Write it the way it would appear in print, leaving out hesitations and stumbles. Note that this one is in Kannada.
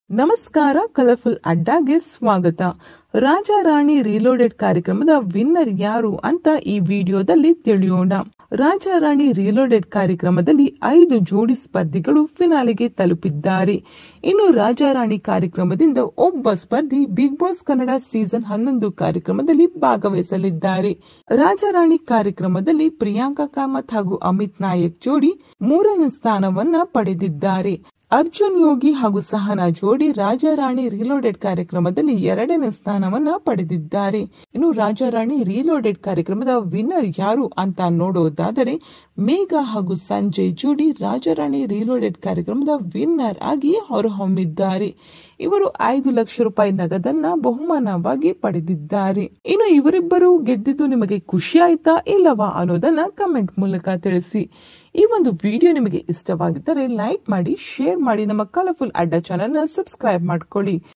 ನಮಸ್ಕಾರ, ಕಲರ್ಫುಲ್ ಅಡ್ಡಾಗೆ ಸ್ವಾಗತ. ರಾಜ ರಾಣಿ ರೀಲೋಡೆಡ್ ಕಾರ್ಯಕ್ರಮದ ವಿನ್ನರ್ ಯಾರು ಅಂತ ಈ ವಿಡಿಯೋದಲ್ಲಿ ತಿಳಿಯೋಣ. ರಾಜ ರಾಣಿ ರೀಲೋಡೆಡ್ ಕಾರ್ಯಕ್ರಮದಲ್ಲಿ 5 ಜೋಡಿ ಸ್ಪರ್ಧಿಗಳು ಫಿನಾಲೆಗೆ ತಲುಪಿದ್ದಾರೆ. ಇನ್ನು ರಾಜ ರಾಣಿ ಕಾರ್ಯಕ್ರಮದಿಂದ ಒಬ್ಬ ಸ್ಪರ್ಧಿ ಬಿಗ್ ಬಾಸ್ ಕನ್ನಡ ಸೀಸನ್ 11 ಕಾರ್ಯಕ್ರಮದಲ್ಲಿ ಭಾಗವಹಿಸಲಿದ್ದಾರೆ. ರಾಜ ರಾಣಿ ಕಾರ್ಯಕ್ರಮದಲ್ಲಿ ಪ್ರಿಯಾಂಕಾ ಕಾಮತ್ ಹಾಗೂ ಅಮಿತ್ ನಾಯಕ್ ಜೋಡಿ 3ನೇ ಸ್ಥಾನವನ್ನ ಪಡೆದಿದ್ದಾರೆ. ಅರ್ಜುನ್ ಯೋಗಿ ಹಾಗೂ ಸಹನಾ ಜೋಡಿ ರಾಜ ರಾಣಿ ರೀಲೋಡೆಡ್ ಕಾರ್ಯಕ್ರಮದಲ್ಲಿ 2ನೇ ಸ್ಥಾನವನ್ನ ಪಡೆದಿದ್ದಾರೆ. ಇನ್ನು ರಾಜ ರಾಣಿ ರೀಲೋಡೆಡ್ ಕಾರ್ಯಕ್ರಮದ ವಿನ್ನರ್ ಯಾರು ಅಂತ ನೋಡೋದಾದರೆ ಮೇಘ ಹಾಗೂ ಸಂಜಯ್ ಜೋಡಿ ರಾಜ ರಾಣಿ ರೀಲೋಡೆಡ್ ಕಾರ್ಯಕ್ರಮದ ವಿನ್ನರ್ ಆಗಿ ಹೊರಹೊಮ್ಮಿದ್ದಾರೆ. ಇವರು 5 ಲಕ್ಷ ರೂಪಾಯಿ ನಗದನ್ನ ಬಹುಮಾನವಾಗಿ ಪಡೆದಿದ್ದಾರೆ. ಇನ್ನು ಇವರಿಬ್ಬರು ಗೆದ್ದಿದ್ದು ನಿಮಗೆ ಖುಷಿ ಆಯ್ತಾ ಇಲ್ಲವಾ ಅನ್ನೋದನ್ನ ಕಮೆಂಟ್ ಮೂಲಕ ತಿಳಿಸಿ. ಈ ಒಂದು ವಿಡಿಯೋ ನಿಮಗೆ ಇಷ್ಟವಾಗಿದ್ದರೆ ಲೈಕ್ ಮಾಡಿ, ಶೇರ್ ಮಾಡಿ, ನಮ್ಮ ಕಲರ್ಫುಲ್ ಅಡ್ಡ ಚಾನೆಲ್ ನ ಸಬ್ಸ್ಕ್ರೈಬ್ ಮಾಡ್ಕೊಳ್ಳಿ.